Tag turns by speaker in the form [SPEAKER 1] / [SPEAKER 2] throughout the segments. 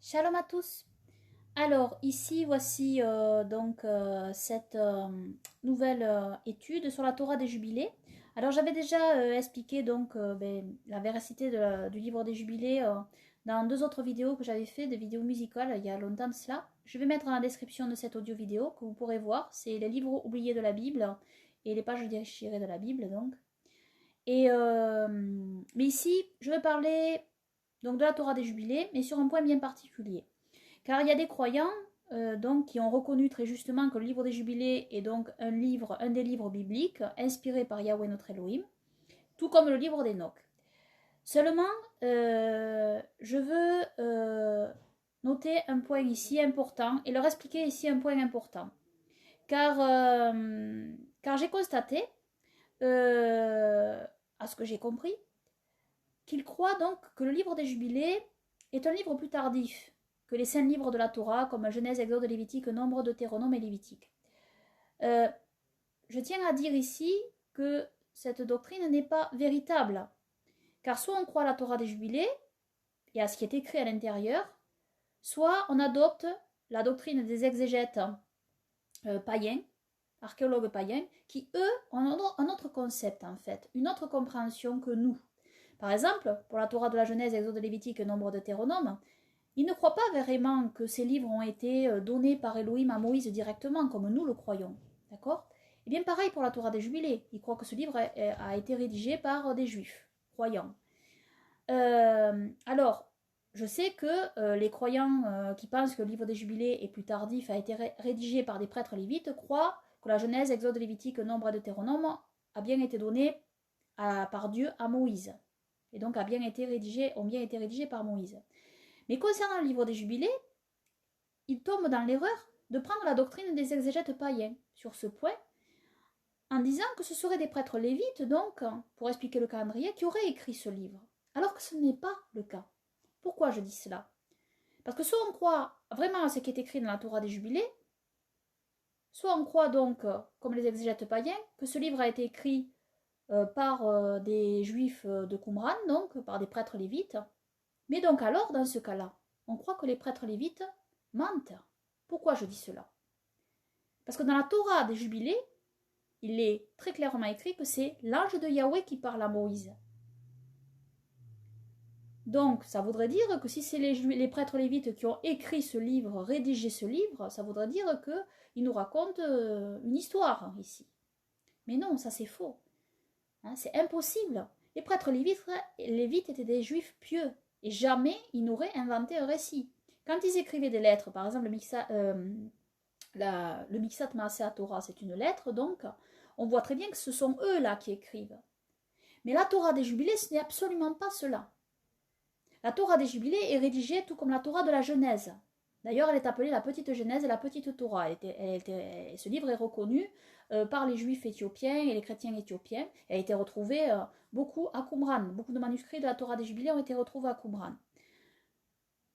[SPEAKER 1] Shalom à tous. Alors ici voici cette nouvelle étude sur la Torah des Jubilés. Alors j'avais déjà expliqué la véracité du livre des Jubilés dans deux autres vidéos que j'avais fait, des vidéos musicales il y a longtemps de cela. Je vais mettre dans la description de cette audio vidéo que vous pourrez voir. C'est les livres oubliés de la Bible et les pages déchirées de la Bible donc. Mais ici je vais parler donc de la Torah des Jubilés, mais sur un point bien particulier. Car il y a des croyants qui ont reconnu très justement que le livre des Jubilés est donc un des livres bibliques inspirés par Yahweh notre Elohim, tout comme le livre d'Enoch. Seulement, je veux noter un point ici important et leur expliquer ici un point important. Car j'ai constaté, à ce que j'ai compris, qu'ils croient donc que le livre des Jubilés est un livre plus tardif que les 5 livres de la Torah, comme Genèse, Exode, Lévitique, Nombre, Deutéronome et Lévitique. Je tiens à dire ici que cette doctrine n'est pas véritable, car soit on croit à la Torah des Jubilés et à ce qui est écrit à l'intérieur, soit on adopte la doctrine des exégètes païens, archéologues païens, qui eux ont un autre concept en fait, une autre compréhension que nous. Par exemple, pour la Torah de la Genèse, Exode, Lévitique, Nombre, Deutéronome, ils ne croient pas vraiment que ces livres ont été donnés par Elohim à Moïse directement, comme nous le croyons. D'accord? Et bien pareil pour la Torah des Jubilés. Ils croient que ce livre a été rédigé par des juifs, croyants. Alors, je sais que les croyants qui pensent que le livre des Jubilés est plus tardif, a été rédigé par des prêtres lévites, croient que la Genèse, Exode, Lévitique, Nombre et Deutéronome a bien été donné par Dieu à Moïse. Et donc ont bien été rédigés par Moïse. Mais concernant le livre des Jubilés, il tombe dans l'erreur de prendre la doctrine des exégètes païens sur ce point, en disant que ce seraient des prêtres lévites, donc, pour expliquer le calendrier, qui auraient écrit ce livre. Alors que ce n'est pas le cas. Pourquoi je dis cela? Parce que soit on croit vraiment à ce qui est écrit dans la Torah des Jubilés, soit on croit donc, comme les exégètes païens, que ce livre a été écrit par des juifs de Qumran, donc par des prêtres lévites. Mais donc alors, dans ce cas-là, on croit que les prêtres lévites mentent. Pourquoi je dis cela? Parce que dans la Torah des Jubilés, il est très clairement écrit que c'est l'ange de Yahweh qui parle à Moïse. Donc, ça voudrait dire que si c'est les prêtres lévites qui ont écrit ce livre, rédigé ce livre, ça voudrait dire qu'ils nous racontent une histoire ici. Mais non, ça c'est faux. Hein, c'est impossible. Les prêtres lévites étaient des juifs pieux. Et jamais ils n'auraient inventé un récit. Quand ils écrivaient des lettres, par exemple le Mixat Maaseh Torah, c'est une lettre, donc on voit très bien que ce sont eux là qui écrivent. Mais la Torah des Jubilés, ce n'est absolument pas cela. La Torah des Jubilés est rédigée tout comme la Torah de la Genèse. D'ailleurs, elle est appelée la Petite Genèse et la Petite Torah. Ce livre est reconnu par les Juifs éthiopiens et les chrétiens éthiopiens. Elle a été retrouvée beaucoup à Qumran. Beaucoup de manuscrits de la Torah des Jubilés ont été retrouvés à Qumran.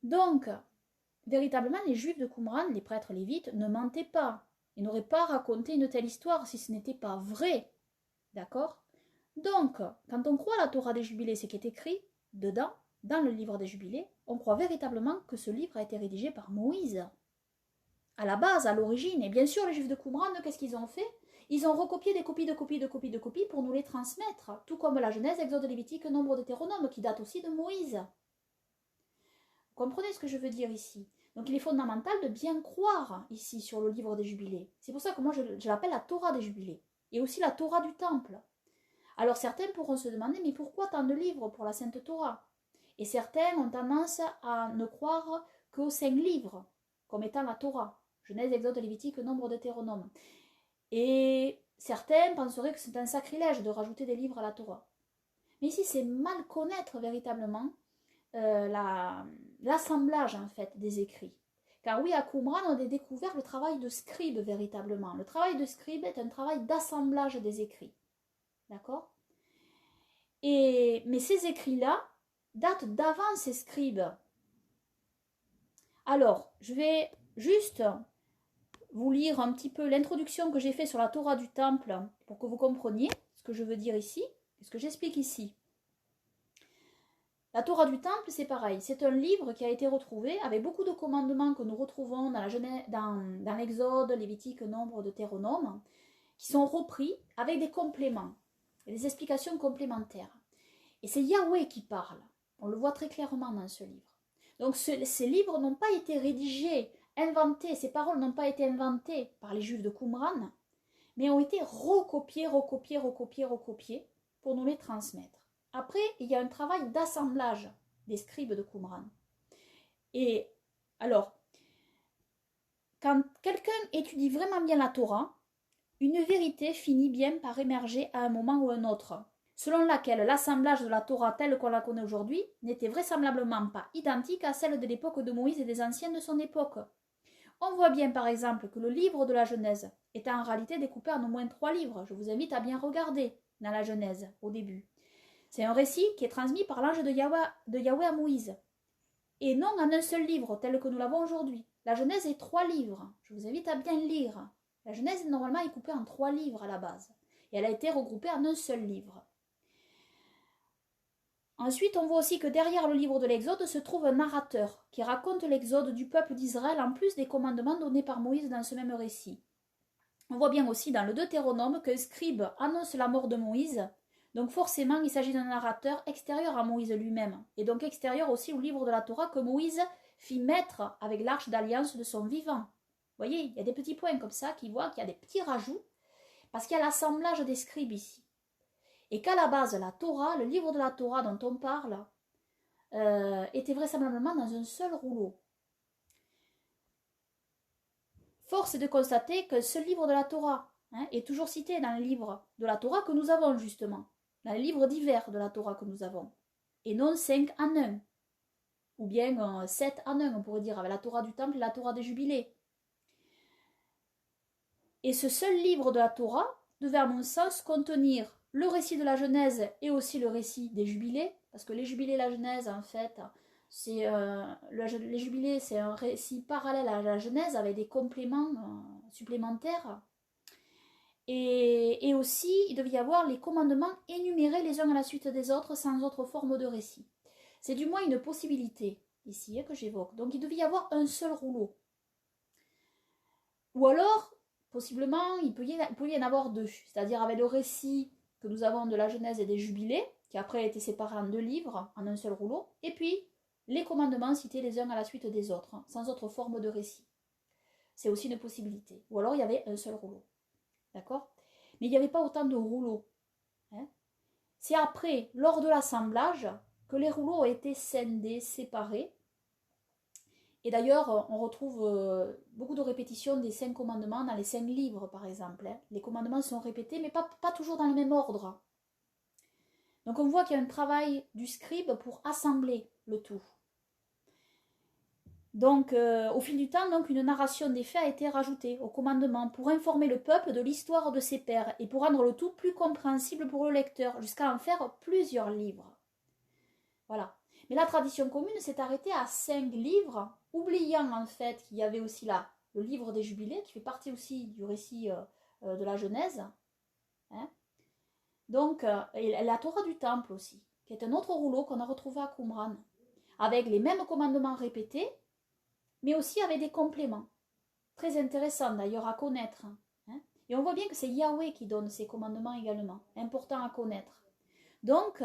[SPEAKER 1] Donc, véritablement, les Juifs de Qumran, les prêtres lévites, ne mentaient pas. Ils n'auraient pas raconté une telle histoire si ce n'était pas vrai. D'accord? Donc, quand on croit à la Torah des Jubilés, ce qui est écrit dedans, dans le livre des Jubilés, on croit véritablement que ce livre a été rédigé par Moïse. À la base, à l'origine. Et bien sûr, les Juifs de Qumran, qu'est-ce qu'ils ont fait? Ils ont recopié des copies de copies pour nous les transmettre. Tout comme la Genèse, Exode, Lévitique, Nombre, Deutéronome, qui date aussi de Moïse. Vous comprenez ce que je veux dire ici? Donc il est fondamental de bien croire ici sur le livre des Jubilés. C'est pour ça que moi je l'appelle la Torah des Jubilés. Et aussi la Torah du Temple. Alors certains pourront se demander, mais pourquoi tant de livres pour la Sainte Torah? Et certains ont tendance à ne croire qu'aux 5 livres, comme étant la Torah. Genèse, Exode, Lévitique, Nombre, Deutéronome. Et certains penseraient que c'est un sacrilège de rajouter des livres à la Torah. Mais ici, c'est mal connaître véritablement l'assemblage en fait des écrits. Car oui, à Qumran, on a découvert le travail de scribe véritablement. Le travail de scribe est un travail d'assemblage des écrits. D'accord? Mais ces écrits-là datent d'avant ces scribes. Alors, je vais juste vous lire un petit peu l'introduction que j'ai faite sur la Torah du Temple pour que vous compreniez ce que je veux dire ici, ce que j'explique ici. La Torah du Temple, c'est pareil. C'est un livre qui a été retrouvé avec beaucoup de commandements que nous retrouvons dans l'Exode, Lévitique, Nombre, Deutéronome, qui sont repris avec des compléments, et des explications complémentaires. Et c'est Yahweh qui parle. On le voit très clairement dans ce livre. Donc ces livres n'ont pas été rédigés, inventés, ces paroles n'ont pas été inventées par les Juifs de Qumran, mais ont été recopiées pour nous les transmettre. Après, il y a un travail d'assemblage des scribes de Qumran. Et alors, quand quelqu'un étudie vraiment bien la Torah, une vérité finit bien par émerger à un moment ou un autre, selon laquelle l'assemblage de la Torah telle qu'on la connaît aujourd'hui n'était vraisemblablement pas identique à celle de l'époque de Moïse et des anciens de son époque. On voit bien par exemple que le livre de la Genèse est en réalité découpé en au moins 3 livres. Je vous invite à bien regarder dans la Genèse au début. C'est un récit qui est transmis par l'ange de Yahweh à Moïse, et non en un seul livre tel que nous l'avons aujourd'hui. La Genèse est 3 livres. Je vous invite à bien lire. La Genèse normalement est coupée en 3 livres à la base, et elle a été regroupée en un seul livre. Ensuite, on voit aussi que derrière le livre de l'Exode se trouve un narrateur qui raconte l'exode du peuple d'Israël en plus des commandements donnés par Moïse dans ce même récit. On voit bien aussi dans le Deutéronome qu'un scribe annonce la mort de Moïse, donc forcément il s'agit d'un narrateur extérieur à Moïse lui-même, et donc extérieur aussi au livre de la Torah que Moïse fit mettre avec l'arche d'alliance de son vivant. Vous voyez, il y a des petits points comme ça qui voient qu'il y a des petits rajouts, parce qu'il y a l'assemblage des scribes ici. Et qu'à la base, la Torah, le livre de la Torah dont on parle, était vraisemblablement dans un seul rouleau. Force est de constater que ce livre de la Torah est toujours cité dans les livres de la Torah que nous avons justement, dans les livres divers de la Torah que nous avons, et non 5 en 1, ou bien 7 en 1, on pourrait dire, avec la Torah du Temple et la Torah des Jubilés. Et ce seul livre de la Torah devait, à mon sens, contenir le récit de la Genèse et aussi le récit des Jubilés, parce que les Jubilés et la Genèse, en fait, les Jubilés, c'est un récit parallèle à la Genèse avec des compléments supplémentaires. Et aussi, il devait y avoir les commandements énumérés les uns à la suite des autres sans autre forme de récit. C'est du moins une possibilité ici que j'évoque. Donc il devait y avoir un seul rouleau. Ou alors, possiblement, il pouvait y en avoir 2, c'est-à-dire avec le récit que nous avons de la Genèse et des Jubilés, qui après a été séparé en 2 livres, en un seul rouleau, et puis les commandements cités les uns à la suite des autres, sans autre forme de récit. C'est aussi une possibilité. Ou alors il y avait un seul rouleau. D'accord ? Mais il n'y avait pas autant de rouleaux. C'est après, lors de l'assemblage, que les rouleaux ont été scindés, séparés. Et d'ailleurs, on retrouve beaucoup de répétitions des 5 commandements dans les 5 livres, par exemple. Les commandements sont répétés, mais pas toujours dans le même ordre. Donc on voit qu'il y a un travail du scribe pour assembler le tout. Donc, au fil du temps, une narration des faits a été rajoutée au commandement pour informer le peuple de l'histoire de ses pères et pour rendre le tout plus compréhensible pour le lecteur, jusqu'à en faire plusieurs livres. Voilà. Mais la tradition commune s'est arrêtée à 5 livres, oubliant en fait qu'il y avait aussi là le livre des Jubilés, qui fait partie aussi du récit de la Genèse. Donc, et la Torah du Temple aussi, qui est un autre rouleau qu'on a retrouvé à Qumran, avec les mêmes commandements répétés, mais aussi avec des compléments. Très intéressant d'ailleurs à connaître. Et on voit bien que c'est Yahweh qui donne ces commandements également, important à connaître. Donc,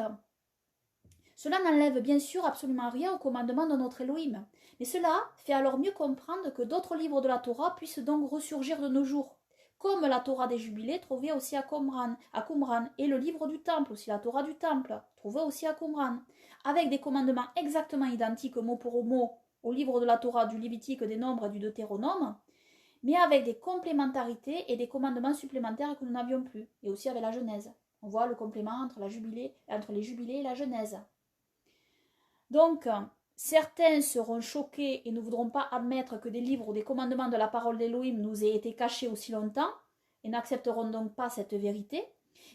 [SPEAKER 1] cela n'enlève bien sûr absolument rien au commandement de notre Elohim. Mais cela fait alors mieux comprendre que d'autres livres de la Torah puissent donc ressurgir de nos jours, comme la Torah des Jubilés trouvée aussi à Qumran, et le livre du Temple, aussi la Torah du Temple, trouvée aussi à Qumran, avec des commandements exactement identiques mot pour mot au livre de la Torah, du Lévitique, des Nombres et du Deutéronome, mais avec des complémentarités et des commandements supplémentaires que nous n'avions plus, et aussi avec la Genèse. On voit le complément entre les Jubilés et la Genèse. Donc, certains seront choqués et ne voudront pas admettre que des livres ou des commandements de la parole d'Elohim nous aient été cachés aussi longtemps, et n'accepteront donc pas cette vérité.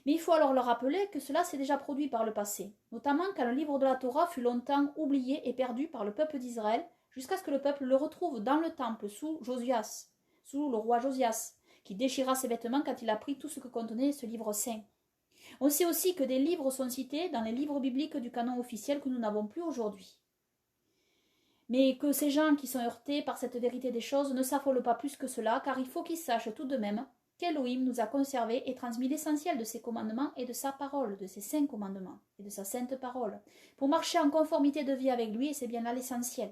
[SPEAKER 1] Mais il faut alors leur rappeler que cela s'est déjà produit par le passé, notamment quand le livre de la Torah fut longtemps oublié et perdu par le peuple d'Israël, jusqu'à ce que le peuple le retrouve dans le temple sous le roi Josias, qui déchira ses vêtements quand il apprit tout ce que contenait ce livre saint. On sait aussi que des livres sont cités dans les livres bibliques du canon officiel que nous n'avons plus aujourd'hui. Mais que ces gens qui sont heurtés par cette vérité des choses ne s'affolent pas plus que cela, car il faut qu'ils sachent tout de même qu'Elohim nous a conservé et transmis l'essentiel de ses commandements et de sa parole, de ses saints commandements et de sa sainte parole, pour marcher en conformité de vie avec lui, et c'est bien là l'essentiel.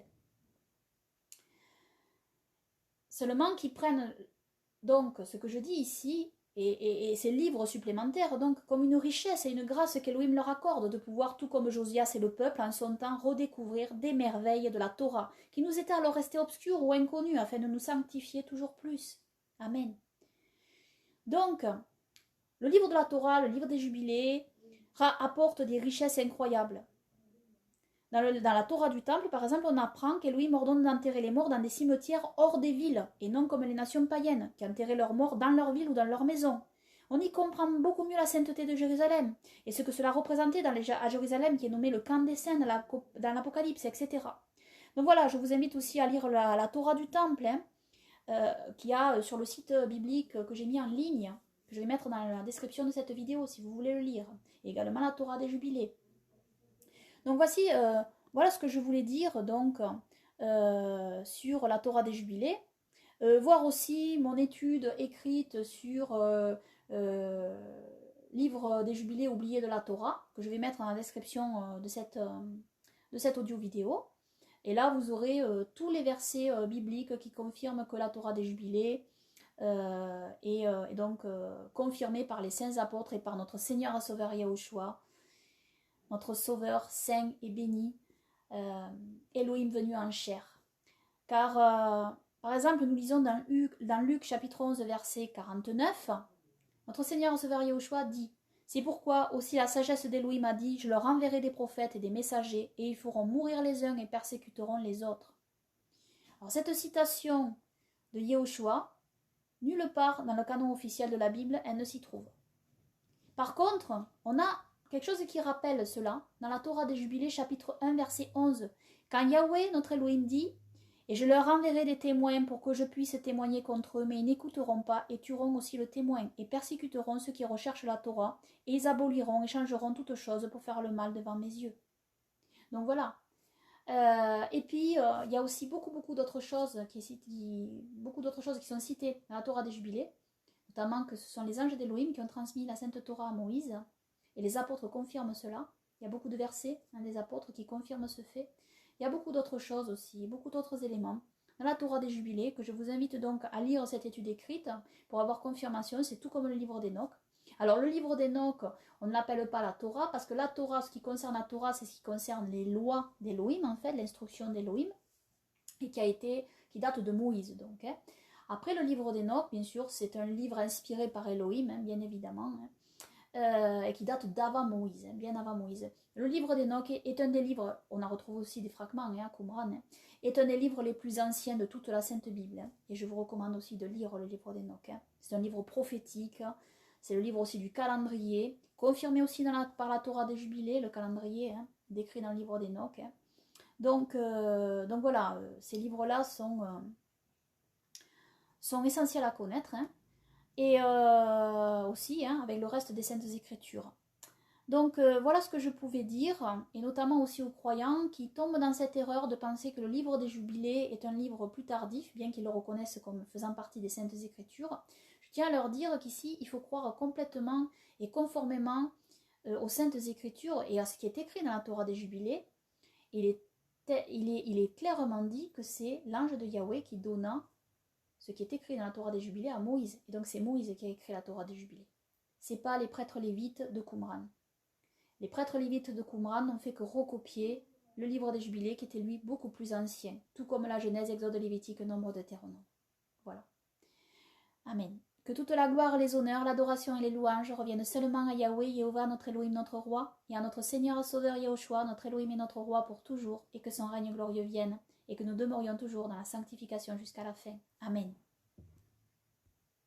[SPEAKER 1] Seulement qu'ils prennent donc ce que je dis ici, et ces livres supplémentaires, donc comme une richesse et une grâce qu'Elohim leur accorde de pouvoir, tout comme Josias et le peuple en son temps, redécouvrir des merveilles de la Torah, qui nous étaient alors restées obscures ou inconnues, afin de nous sanctifier toujours plus. Amen. Donc, le livre de la Torah, le livre des Jubilés, apporte des richesses incroyables. Dans la Torah du Temple, par exemple, on apprend qu'Elohim ordonne d'enterrer les morts dans des cimetières hors des villes, et non comme les nations païennes, qui enterraient leurs morts dans leur ville ou dans leur maison. On y comprend beaucoup mieux la sainteté de Jérusalem, et ce que cela représentait à Jérusalem, qui est nommé le camp des saints dans l'Apocalypse, etc. Donc voilà, je vous invite aussi à lire la Torah du Temple, qu'il y a sur le site biblique que j'ai mis en ligne, que je vais mettre dans la description de cette vidéo, si vous voulez le lire. Et également la Torah des Jubilés. Donc voici, voilà ce que je voulais dire donc sur la Torah des Jubilés. Voir aussi mon étude écrite sur livre des Jubilés oubliés de la Torah, que je vais mettre dans la description de cette audio vidéo. Et là, vous aurez tous les versets bibliques qui confirment que la Torah des Jubilés est donc confirmée par les saints apôtres et par notre Seigneur et Sauveur Yahushua, notre Sauveur saint et béni, Elohim venu en chair. Car, par exemple, nous lisons dans Luc chapitre 11, verset 49, notre Seigneur et Sauveur Yahushua dit « C'est pourquoi aussi la sagesse d'Elohim a dit « Je leur enverrai des prophètes et des messagers, et ils feront mourir les uns et persécuteront les autres. » Alors cette citation de Yahushua, nulle part dans le canon officiel de la Bible, elle ne s'y trouve. Par contre, on a quelque chose qui rappelle cela dans la Torah des Jubilés, chapitre 1, verset 11. Quand Yahweh, notre Elohim, dit « Et je leur enverrai des témoins pour que je puisse témoigner contre eux, mais ils n'écouteront pas et tueront aussi le témoin, et persécuteront ceux qui recherchent la Torah, et ils aboliront et changeront toutes choses pour faire le mal devant mes yeux. » Donc voilà. Et puis, il y a aussi beaucoup d'autres choses qui sont citées dans la Torah des Jubilés, notamment que ce sont les anges d'Elohim qui ont transmis la Sainte Torah à Moïse, et les apôtres confirment cela. Il y a beaucoup de versets des apôtres qui confirment ce fait. Il y a beaucoup d'autres choses aussi, beaucoup d'autres éléments dans la Torah des Jubilés, que je vous invite donc à lire cette étude écrite pour avoir confirmation. C'est tout comme le livre d'Enoch. Alors le livre d'Enoch, on ne l'appelle pas la Torah, parce que la Torah, ce qui concerne la Torah, c'est ce qui concerne les lois d'Elohim, en fait, l'instruction d'Elohim, et qui date de Moïse, donc. Après le livre d'Enoch, bien sûr, c'est un livre inspiré par Elohim, bien évidemment, et qui date d'avant Moïse, bien avant Moïse. Le livre d'Enoch est un des livres, on en retrouve aussi des fragments à Qumran, est un des livres les plus anciens de toute la Sainte Bible, et je vous recommande aussi de lire le livre d'Enoch. C'est un livre prophétique, c'est le livre aussi du calendrier, confirmé aussi par la Torah des Jubilés, le calendrier décrit dans le livre d'Enoch. Donc voilà, ces livres-là sont essentiels à connaître, et aussi avec le reste des Saintes Écritures. Donc voilà ce que je pouvais dire, et notamment aussi aux croyants qui tombent dans cette erreur de penser que le livre des Jubilés est un livre plus tardif, bien qu'ils le reconnaissent comme faisant partie des Saintes Écritures. Je tiens à leur dire qu'ici, il faut croire complètement et conformément aux Saintes Écritures et à ce qui est écrit dans la Torah des Jubilés. Il est clairement dit que c'est l'ange de Yahweh qui donna ce qui est écrit dans la Torah des Jubilés à Moïse. Et donc c'est Moïse qui a écrit la Torah des Jubilés. C'est pas les prêtres lévites de Qumran. Les prêtres lévites de Qumran n'ont fait que recopier le livre des Jubilés qui était lui beaucoup plus ancien, tout comme la Genèse, Exode, Lévitique, Nombre, Deutéronome. Voilà. Amen. Que toute la gloire, les honneurs, l'adoration et les louanges reviennent seulement à Yahweh, Jéhovah, notre Elohim, notre roi, et à notre Seigneur et Sauveur Yahushua, notre Elohim et notre roi pour toujours, et que son règne glorieux vienne, et que nous demeurions toujours dans la sanctification jusqu'à la fin. Amen.